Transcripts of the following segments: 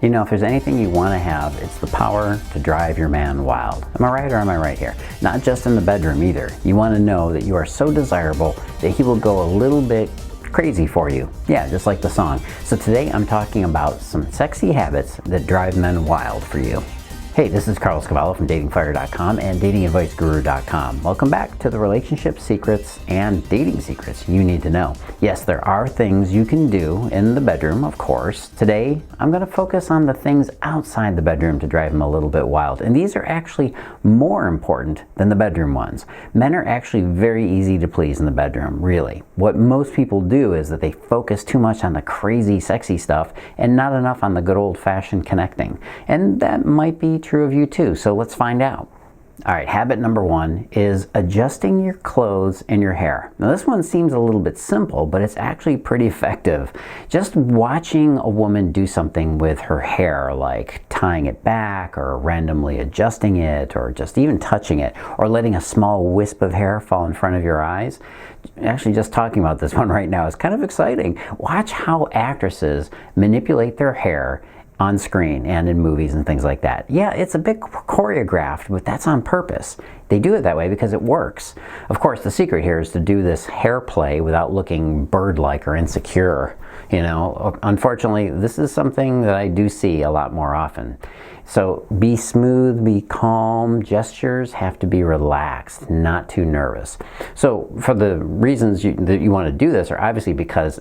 You know, if there's anything you want to have, it's the power to drive your man wild. Am I right or am I right here? Not just in the bedroom either. You want to know that you are so desirable that he will go a little bit crazy for you. Yeah, just like the song. So today I'm talking about some sexy habits that drive men wild for you. Hey, this is Cavallo from datingfire.com and datingadviceguru.com. Welcome back to the relationship secrets and dating secrets you need to know. Yes, there are things you can do in the bedroom, of course. Today, I'm going to focus on the things outside the bedroom to drive them a little bit wild. And these are actually more important than the bedroom ones. Men are actually very easy to please in the bedroom, really. What most people do is that they focus too much on the crazy, sexy stuff and not enough on the good old-fashioned connecting. And that might be true of you too, so let's find out. All right, habit number one is adjusting your clothes and your hair. Now this one seems a little bit simple, but it's actually pretty effective. Just watching a woman do something with her hair, like tying it back or randomly adjusting it or just even touching it or letting a small wisp of hair fall in front of your eyes. Actually, just talking about this one right now is kind of exciting. Watch how actresses manipulate their hair on screen and in movies and things like that. Yeah, it's a bit choreographed, but that's on purpose. They do it that way because it works. Of course, the secret here is to do this hair play without looking bird-like or insecure. You know, unfortunately, this is something that I do see a lot more often. So be smooth, be calm. Gestures have to be relaxed, not too nervous. So for the reasons that you want to do this are obviously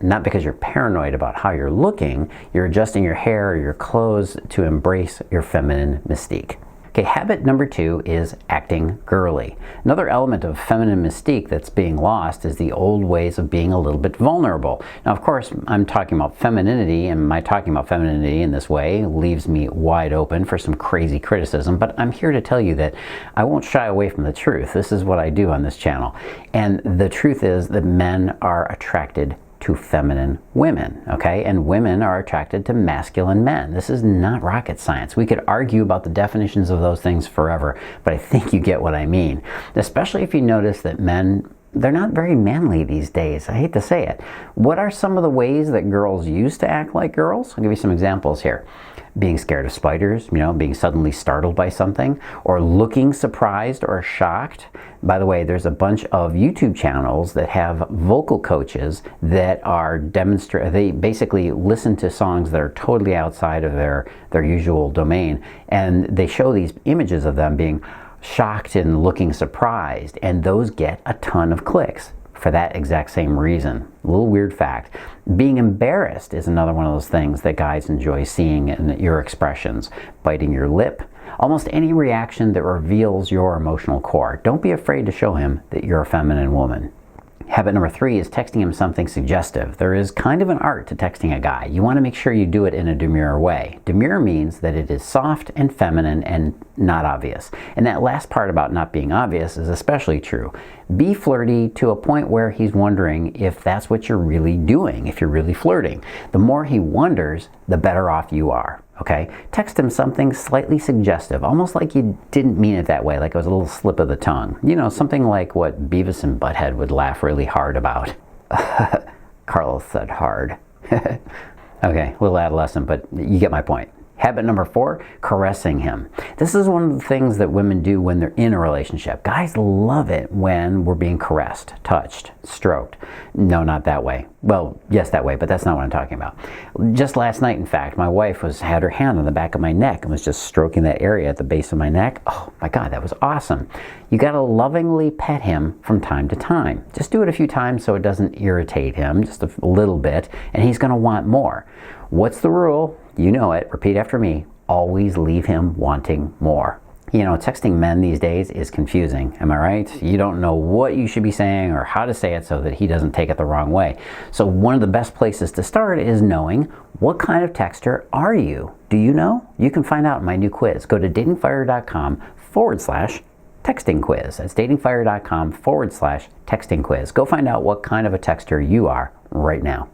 not because you're paranoid about how you're looking, you're adjusting your hair or your clothes to embrace your feminine mystique. Okay, habit number two is acting girly. Another element of feminine mystique that's being lost is the old ways of being a little bit vulnerable. Now, of course, I'm talking about femininity, and my talking about femininity in this way leaves me wide open for some crazy criticism, but I'm here to tell you that I won't shy away from the truth. This is what I do on this channel. And the truth is that men are attracted to feminine women, okay? And women are attracted to masculine men. This is not rocket science. We could argue about the definitions of those things forever, but I think you get what I mean. Especially if you notice that men, they're not very manly these days. I hate to say it. What are some of the ways that girls used to act like girls? I'll give you some examples here. Being scared of spiders, you know, being suddenly startled by something, or looking surprised or shocked. By the way, there's a bunch of YouTube channels that have vocal coaches that are they basically listen to songs that are totally outside of their usual domain, and they show these images of them being shocked and looking surprised, and those get a ton of clicks for that exact same reason. A little weird fact. Being embarrassed is another one of those things that guys enjoy seeing in your expressions. Biting your lip, almost any reaction that reveals your emotional core. Don't be afraid to show him that you're a feminine woman. Habit number three is texting him something suggestive. There is kind of an art to texting a guy. You want to make sure you do it in a demure way. Demure means that it is soft and feminine and not obvious. And that last part about not being obvious is especially true. Be flirty to a point where he's wondering if that's what you're really doing, if you're really flirting. The more he wonders, the better off you are. Okay? Text him something slightly suggestive, almost like you didn't mean it that way, like it was a little slip of the tongue. You know, something like what Beavis and Butthead would laugh really hard about. Carlos said hard. Okay, a little adolescent, but you get my point. Habit number four, caressing him. This is one of the things that women do when they're in a relationship. Guys love it when we're being caressed, touched, stroked. No, not that way. Well, yes, that way, but that's not what I'm talking about. Just last night, in fact, my wife had her hand on the back of my neck and was just stroking that area at the base of my neck. Oh my God, that was awesome. You gotta lovingly pet him from time to time. Just do it a few times so it doesn't irritate him, just a little bit, and he's gonna want more. What's the rule? You know it. Repeat after me. Always leave him wanting more. You know, texting men these days is confusing. Am I right? You don't know what you should be saying or how to say it so that he doesn't take it the wrong way. So one of the best places to start is knowing what kind of texter are you? Do you know? You can find out in my new quiz. Go to datingfire.com/texting quiz. That's datingfire.com/texting quiz. Go find out what kind of a texter you are right now.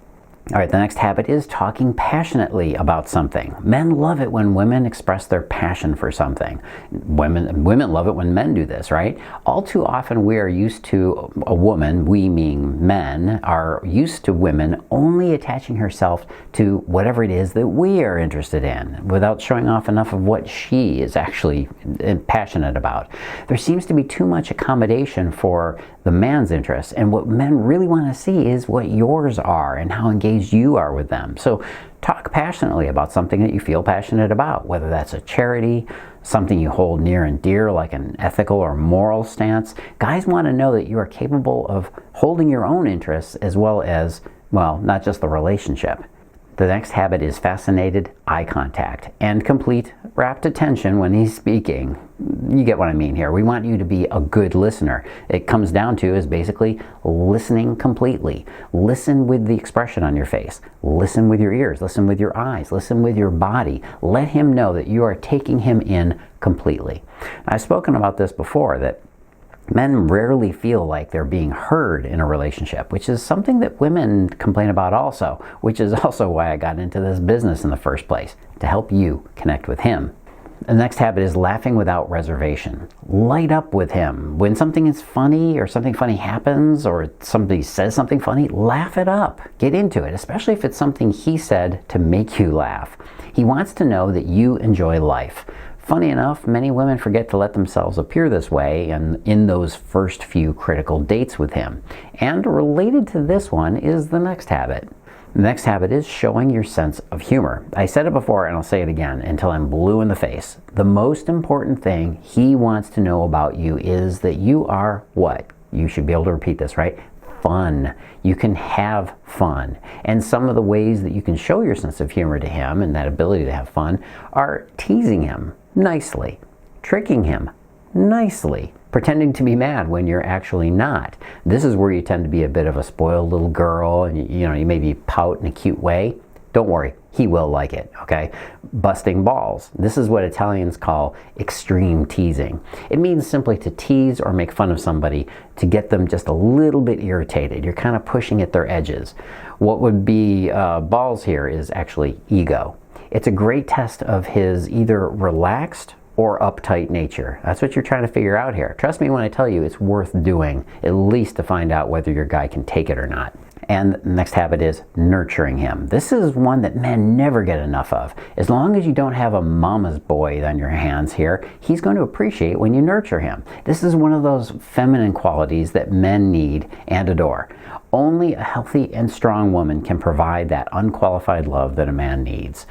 All right, the next habit is talking passionately about something. Men love it when women express their passion for something. Women love it when men do this, right? All too often we are used to a woman, we meaning men, are used to women only attaching herself to whatever it is that we are interested in without showing off enough of what she is actually passionate about. There seems to be too much accommodation for the man's interests, and what men really want to see is what yours are and how engaged you are with them. So talk passionately about something that you feel passionate about, whether that's a charity, something you hold near and dear like an ethical or moral stance. Guys want to know that you are capable of holding your own interests as well as, well, not just the relationship. The next habit is fascinated eye contact and complete rapt attention when he's speaking. You get what I mean here. We want you to be a good listener. It comes down to is basically listening completely. Listen with the expression on your face. Listen with your ears. Listen with your eyes. Listen with your body. Let him know that you are taking him in completely. I've spoken about this before, that men rarely feel like they're being heard in a relationship, which is something that women complain about also, which is also why I got into this business in the first place, to help you connect with him. The next habit is laughing without reservation. Light up with him. When something is funny or something funny happens or somebody says something funny, laugh it up. Get into it, especially if it's something he said to make you laugh. He wants to know that you enjoy life. Funny enough, many women forget to let themselves appear this way and in those first few critical dates with him. And related to this one is the next habit. The next habit is showing your sense of humor. I said it before and I'll say it again until I'm blue in the face. The most important thing he wants to know about you is that you are what? You should be able to repeat this, right? Fun. You can have fun. And some of the ways that you can show your sense of humor to him and that ability to have fun are teasing him nicely, tricking him nicely, pretending to be mad when you're actually not. This is where you tend to be a bit of a spoiled little girl and you maybe pout in a cute way. Don't worry, he will like it, okay? Busting balls. This is what Italians call extreme teasing. It means simply to tease or make fun of somebody to get them just a little bit irritated. You're kind of pushing at their edges. What would be balls here is actually ego. It's a great test of his either relaxed or uptight nature. That's what you're trying to figure out here. Trust me when I tell you it's worth doing, at least to find out whether your guy can take it or not. And the next habit is nurturing him. This is one that men never get enough of. As long as you don't have a mama's boy on your hands here, he's going to appreciate when you nurture him. This is one of those feminine qualities that men need and adore. Only a healthy and strong woman can provide that unqualified love that a man needs.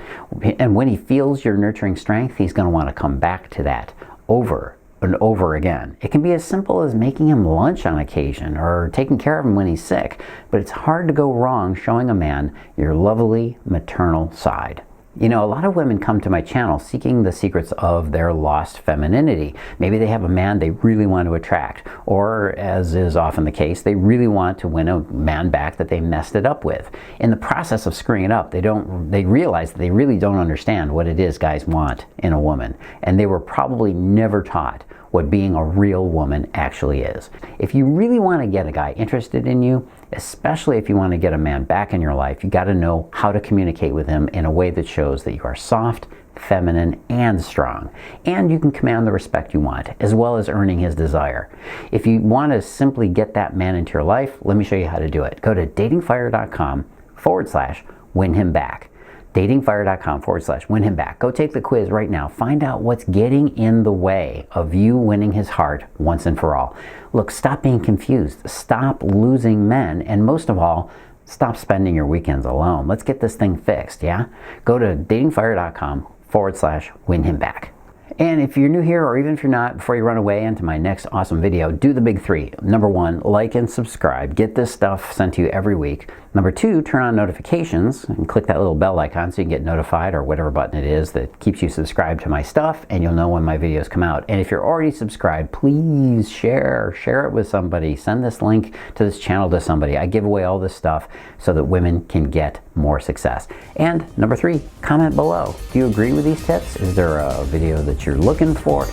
And when he feels your nurturing strength, he's going to want to come back to that over and over again. It can be as simple as making him lunch on occasion or taking care of him when he's sick, but it's hard to go wrong showing a man your lovely maternal side. You know, a lot of women come to my channel seeking the secrets of their lost femininity. Maybe they have a man they really want to attract, or as is often the case, they really want to win a man back that they messed it up with. In the process of screwing it up, they realize that they really don't understand what it is guys want in a woman, and they were probably never taught what being a real woman actually is. If you really want to get a guy interested in you, especially if you want to get a man back in your life, you got to know how to communicate with him in a way that shows that you are soft, feminine, and strong. And you can command the respect you want, as well as earning his desire. If you want to simply get that man into your life, let me show you how to do it. Go to datingfire.com/win him back. datingfire.com/win him back. Go take the quiz right now. Find out what's getting in the way of you winning his heart once and for all. Look, stop being confused. Stop losing men. And most of all, stop spending your weekends alone. Let's get this thing fixed, yeah? Go to datingfire.com/win him back. And if you're new here, or even if you're not, before you run away into my next awesome video, do the big three. Number one, like and subscribe. Get this stuff sent to you every week. Number two, turn on notifications and click that little bell icon so you can get notified, or whatever button it is that keeps you subscribed to my stuff, and you'll know when my videos come out. And if you're already subscribed, please share it with somebody. Send this link to this channel to somebody. I give away all this stuff so that women can get more success. And number three, comment below. Do you agree with these tips? Is there a video that you're looking for?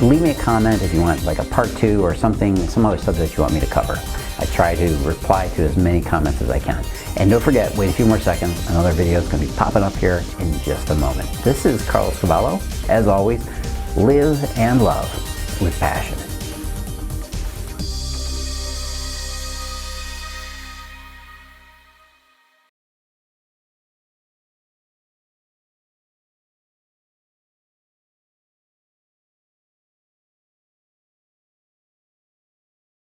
Leave me a comment if you want like a part 2 or something, some other subject you want me to cover. I try to reply to as many comments as I can. And don't forget, wait a few more seconds, another video is going to be popping up here in just a moment. This is Cavallo. As always, live and love with passion.